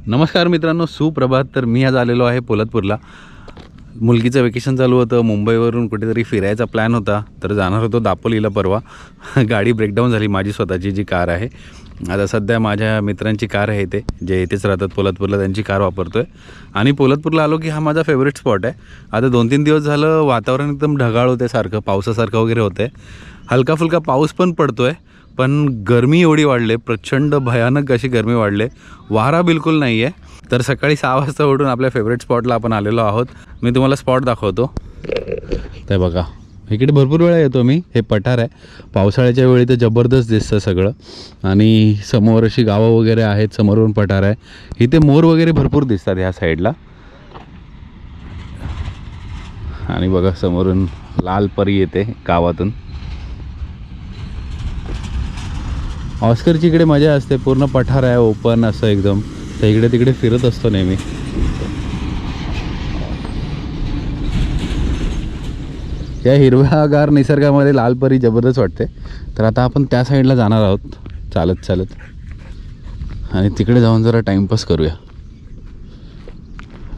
नमस्कार मित्रांनो, सुप्रभात. तर मी आज आलेलो आहे पोलादपूरला. मुलगीचं वेकेशन चालू होतं. मुंबईवरून कुठेतरी फिरायचा प्लॅन होता, तर जाणार होतो दापोलीला परवा. गाडी ब्रेकडाऊन झाली, माझी स्वतःची जी कार आहे. आता सध्या माझ्या मित्रांची कार आहे इथे, जे इथेच राहतात पोलादपूरला, त्यांची कार वापरतो आहे. आणि पोलादपूरला आलो की हा माझा फेवरेट स्पॉट आहे. आता 2-3 दिवस झालं वातावरण एकदम ढगाळ होते, सारखं पावसासारखं वगैरे होतं आहे. हलका फुलका पाऊस पण पडतो आहे, पण गरमी एवढी वाढले, प्रचंड भयानक अशी गरमी वाढले. वारा बिलकुल नाही आहे. तर सकाळी 6 वाजता उठून आपल्या फेवरेट स्पॉटला आपण आलेलो आहोत. मी तुम्हाला स्पॉट दाखवतो. ते बघा, इकडे भरपूर वेळा येतो मी. हे पठार आहे, पावसाळ्याच्या वेळी तर जबरदस्त दिसतं सगळं. आणि समोर अशी गावं वगैरे आहेत, समोरून पठार आहे. इथे मोर वगैरे भरपूर दिसतात ह्या साईडला. आणि बघा समोरून लाल परी येते गावातून. ऑस्करची इकडे मजा असते, पूर्ण पठार आहे, ओपन असं एकदम. तर इकडे तिकडे फिरत असतो नेहमी. या हिरव्यागार निसर्गामध्ये लालपरी जबरदस्त वाटते. तर आता आपण त्या साईडला जाणार आहोत चालत चालत, आणि तिकडे जाऊन जरा टाईमपास करूया.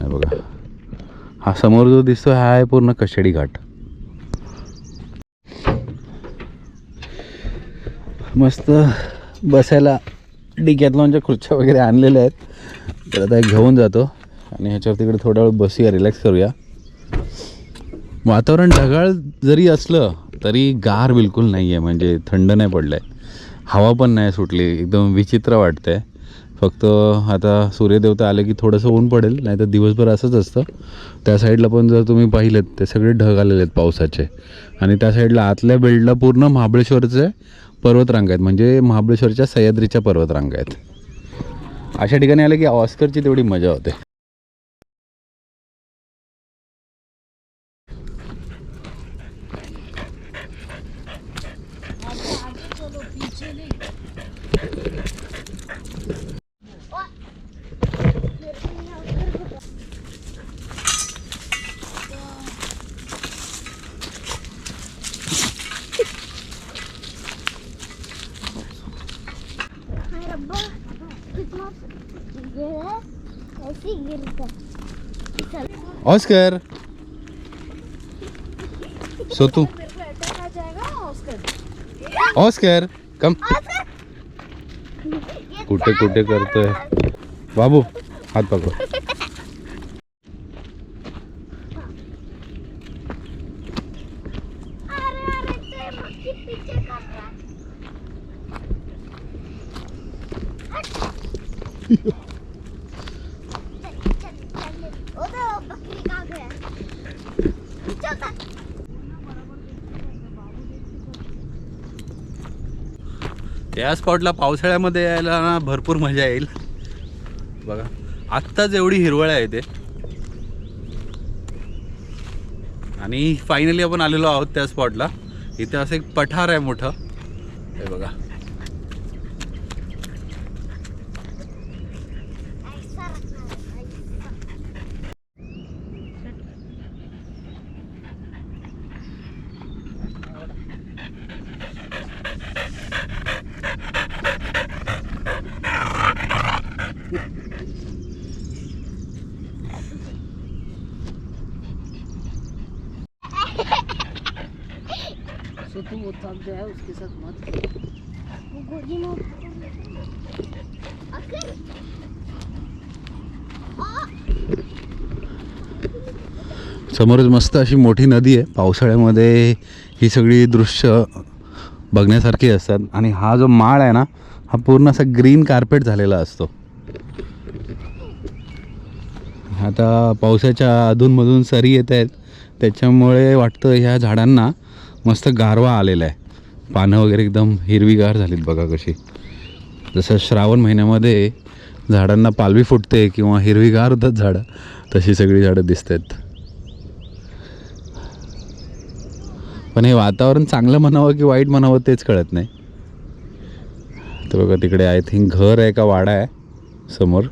हे बघा, हा समोर जो दिसतो हा आहे पूर्ण कशेडी घाट. मस्त बसायला डिकॅथलॉनच्या खुर्च्या वगैरे आणलेल्या आहेत. तर आता घेऊन जातो आणि ह्याच्यावर तिकडे थोडा वेळ बसूया, रिलॅक्स करूया. वातावरण ढगाळ जरी असलं तरी गार बिलकुल नाही आहे, म्हणजे थंड नाही पडलं आहे, हवा पण नाही सुटली, एकदम विचित्र वाटतं आहे. फक्त आता सूर्यदेवता आले की थोडंसं ऊन पडेल, नाही तर दिवसभर असंच असतं. त्या साईडला पण जर तुम्ही पाहिलेत ते सगळे ढग आलेले आहेत पावसाचे. आणि त्या साईडला आतल्या बेल्टला पूर्ण महाबळेश्वरचे पर्वतरांग आहेत, म्हणजे महाबळेश्वरच्या सह्याद्रीच्या पर्वतरांग आहेत. अशा ठिकाणी आले की ऑस्करची तेवढी मजा होते. ऑस्कर, सोतू, ऑस्कर कम. कुठे कुठे करतोय बाबू, हात पकड. या स्पॉटला पावसाळ्यामध्ये यायला ना भरपूर मजा येईल. बघा आत्ताच एवढी हिरवळ आहे इथे. आणि फायनली आपण आलेलो आहोत त्या स्पॉटला. इथे असं एक पठार आहे मोठं, हे बघा. तो तू वो थक गया है, उसके साथ मत वो गोदी में समोरच मस्त अशी मोठी नदी आहे. पावसाळ्यामध्ये ही सगळी दृश्य बघण्यासारखी असतात. आणि हा जो माळ आहे ना, हा पूर्ण असा ग्रीन कार्पेट झालेला असतो. आता पावसाच्या अधूनमधून सरी येत आहेत, त्याच्यामुळे वाटतं ह्या झाडांना मस्त गारवा आलेला आहे. पानं वगैरे एकदम हिरवीगार झालीत बघा कशी. जसं श्रावण महिन्यामध्ये झाडांना पालवी फुटते किंवा हिरवीगार होतात झाडं, तशी सगळी झाडं दिसत आहेत. पण हे वातावरण चांगलं म्हणावं की वाईट म्हणावं तेच कळत नाही. तर बघा तिकडे आय थिंक घर आहे का वाडा आहे समोर.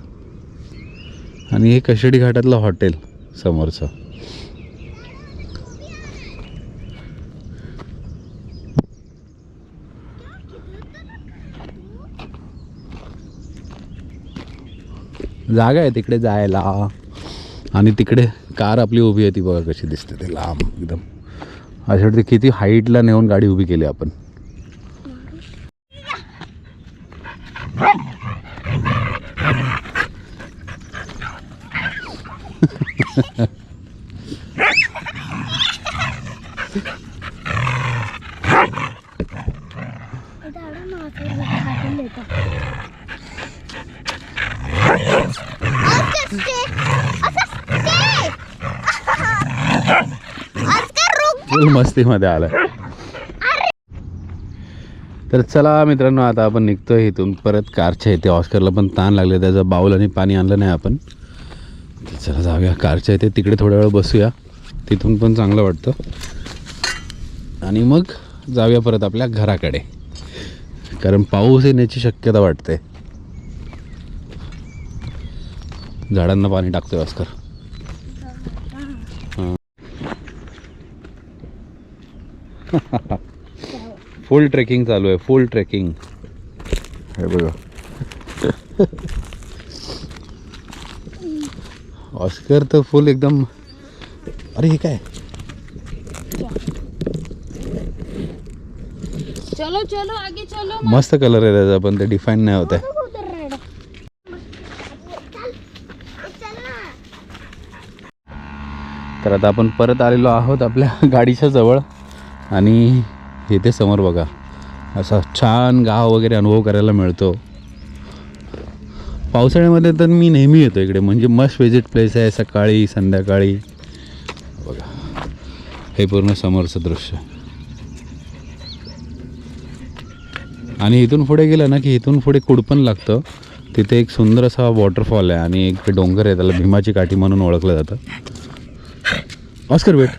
आणि हे कशेडी घाटातलं हॉटेल समोरचं. जागा आहे तिकडे जायला. आणि तिकडे कार आपली उभी आहे ती बघा कशी दिसते ते लांब एकदम. अशा वाटते किती हाईटला नेऊन गाडी उभी केली आपण. फुल मस्तीमध्ये आला. तर चला मित्रांनो आता आपण निघतोय इथून परत कारच्या इथे. ऑस्करला पण ताण लागले, त्याचं बाऊल आणि पाणी आणलं नाही आपण. तर चला जाऊया कारच्या इथे, तिकडे थोड्या वेळ बसूया, तिथून पण चांगलं वाटतं. आणि मग जाऊया परत आपल्या घराकडे, कारण पाऊस येण्याची शक्यता वाटते. झाडांना पाणी टाकतोय ऑस्कर. फुल ट्रेकिंग चालू आहे, फुल ट्रेकिंग. हे बघा ऑस्कर तर फुल एकदम. अरे हे काय? चलो चलो आगे चलो. मस्त कलर आहे त्याचा, पण ते डिफाईन नाही होत आहे. तर आता आपण परत आलेलो आहोत आपल्या गाडीच्या जवळ. आणि इथे समोर बघा असा छान गाव वगैरे अनुभव करायला मिळतो. पावसाळ्यामध्ये तर मी नेहमी येतो इकडे, म्हणजे मस्त विजिट प्लेस आहे. सकाळी संध्याकाळी बघा हे पूर्ण समोरचं दृश्य. आणि इथून पुढे गेलं ना की इथून पुढे कुडपण लागतं. तिथे एक सुंदर असा वॉटरफॉल आहे आणि एक डोंगर आहे, त्याला भीमाची काठी म्हणून ओळखलं जातं. Oscar wait.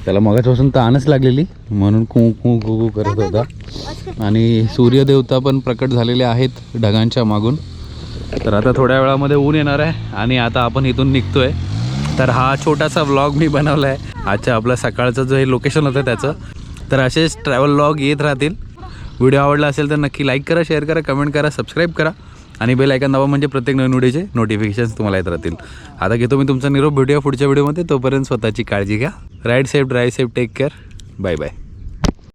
त्याला मगाचपासून ताणच लागलेली म्हणून कू कू कू कू करत होता. आणि सूर्यदेवता पण प्रकट झालेले आहेत ढगांच्या मागून. तर आता थोड्या वेळामध्ये ऊन येणार आहे आणि आता आपण इथून निघतोय. तर हा छोटासा व्लॉग मी बनवला आहे आजच्या आपला सकाळचं जो हे लोकेशन होतं त्याचं. तर असेच ट्रॅव्हल व्लॉग येत राहतील. व्हिडिओ आवडला असेल तर नक्की लाईक करा, शेअर करा, कमेंट करा, सबस्क्राईब करा आणि बेल आयकॉन दाबा, म्हणजे प्रत्येक नवीन व्हिडिओचे नोटिफिकेशन्स तुम्हाला येत राहतील. आता घेतो मी तुमचा निरोप. भेटूया पुढच्या व्हिडिओमध्ये. तोपर्यंत स्वतःची काळजी घ्या. Ride safe, drive safe, take care. Bye bye.